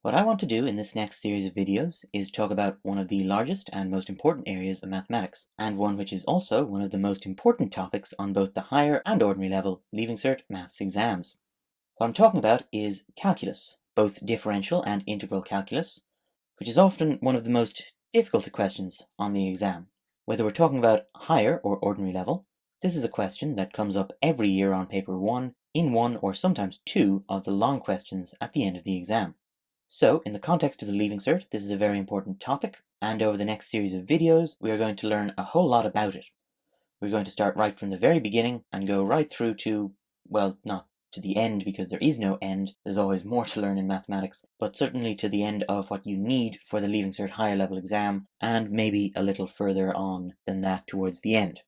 What I want to do in this next series of videos is talk about one of the largest and most important areas of mathematics, and one which is also one of the most important topics on both the higher and ordinary level Leaving Cert maths exams. What I'm talking about is calculus, both differential and integral calculus, which is often one of the most difficult questions on the exam. Whether we're talking about higher or ordinary level, this is a question that comes up every year on paper 1 in one or sometimes two of the long questions at the end of the exam. So, in the context of the Leaving Cert, this is a very important topic, and over the next series of videos, we are going to learn a whole lot about it. We're going to start right from the very beginning and go right through to, well, not to the end because there is no end, there's always more to learn in mathematics, but certainly to the end of what you need for the Leaving Cert higher level exam, and maybe a little further on than that towards the end.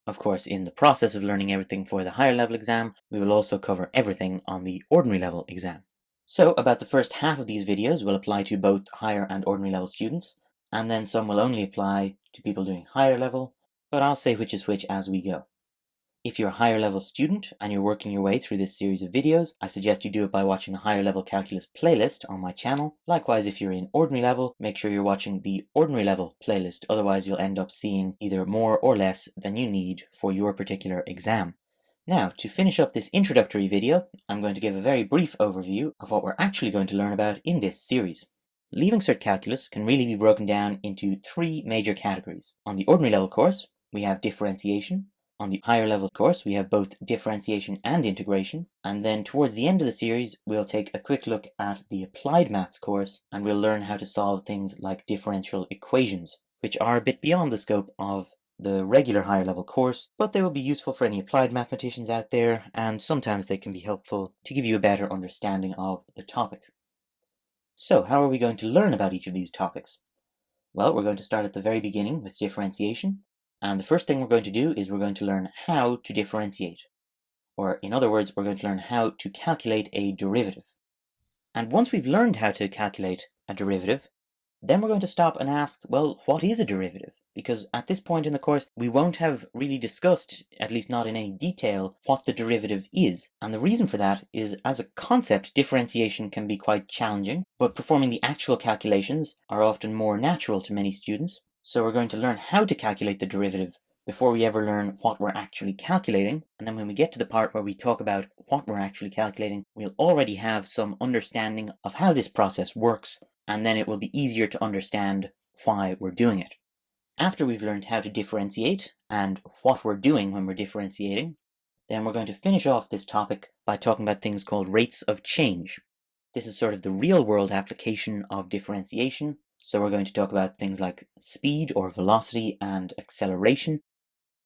Of course, in the process of learning everything for the higher level exam, we will also cover everything on the ordinary level exam. So, about the first half of these videos will apply to both higher and ordinary level students, and then some will only apply to people doing higher level, but I'll say which is which as we go. If you're a higher level student and you're working your way through this series of videos, I suggest you do it by watching the higher level calculus playlist on my channel. Likewise, if you're in ordinary level, make sure you're watching the ordinary level playlist, otherwise you'll end up seeing either more or less than you need for your particular exam. Now, to finish up this introductory video, I'm going to give a very brief overview of what we're actually going to learn about in this series. Leaving Cert Calculus can really be broken down into three major categories. On the ordinary level course, we have differentiation. On the higher level course, we have both differentiation and integration. And then towards the end of the series, we'll take a quick look at the applied maths course, and we'll learn how to solve things like differential equations, which are a bit beyond the scope of the regular higher level course, but they will be useful for any applied mathematicians out there, and sometimes they can be helpful to give you a better understanding of the topic. So, how are we going to learn about each of these topics? Well, we're going to start at the very beginning with differentiation, and the first thing we're going to do is we're going to learn how to differentiate. Or, in other words, we're going to learn how to calculate a derivative. And once we've learned how to calculate a derivative, then we're going to stop and ask, well, what is a derivative? Because at this point in the course, we won't have really discussed, at least not in any detail, what the derivative is. And the reason for that is, as a concept, differentiation can be quite challenging, but performing the actual calculations are often more natural to many students. So we're going to learn how to calculate the derivative before we ever learn what we're actually calculating. And then when we get to the part where we talk about what we're actually calculating, we'll already have some understanding of how this process works, and then it will be easier to understand why we're doing it. After we've learned how to differentiate and what we're doing when we're differentiating, then we're going to finish off this topic by talking about things called rates of change. This is sort of the real-world application of differentiation, so we're going to talk about things like speed or velocity and acceleration.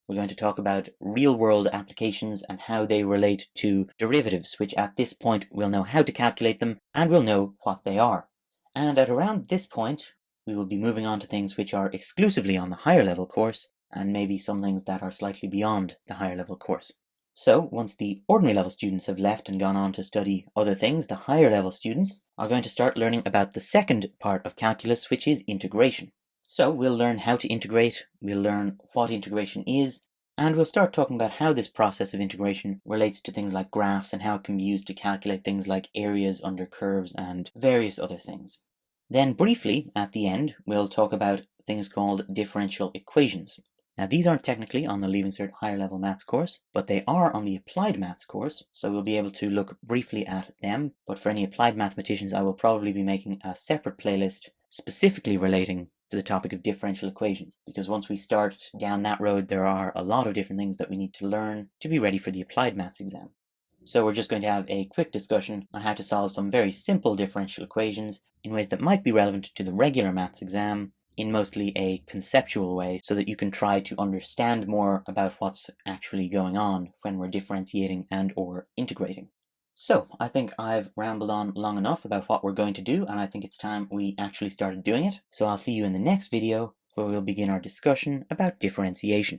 We're going to talk about real-world applications and how they relate to derivatives, which at this point we'll know how to calculate them and we'll know what they are. And at around this point, we will be moving on to things which are exclusively on the higher level course, and maybe some things that are slightly beyond the higher level course. So, once the ordinary level students have left and gone on to study other things, the higher level students are going to start learning about the second part of calculus, which is integration. So, we'll learn how to integrate, we'll learn what integration is, and we'll start talking about how this process of integration relates to things like graphs and how it can be used to calculate things like areas under curves and various other things. Then briefly, at the end, we'll talk about things called differential equations. Now these aren't technically on the Leaving Cert higher level maths course, but they are on the applied maths course, so we'll be able to look briefly at them. But for any applied mathematicians, I will probably be making a separate playlist specifically relating to the topic of differential equations, because once we start down that road, there are a lot of different things that we need to learn to be ready for the applied maths exam. So we're just going to have a quick discussion on how to solve some very simple differential equations in ways that might be relevant to the regular maths exam in mostly a conceptual way, so that you can try to understand more about what's actually going on when we're differentiating and or integrating. So, I think I've rambled on long enough about what we're going to do, and I think it's time we actually started doing it. So I'll see you in the next video, where we'll begin our discussion about differentiation.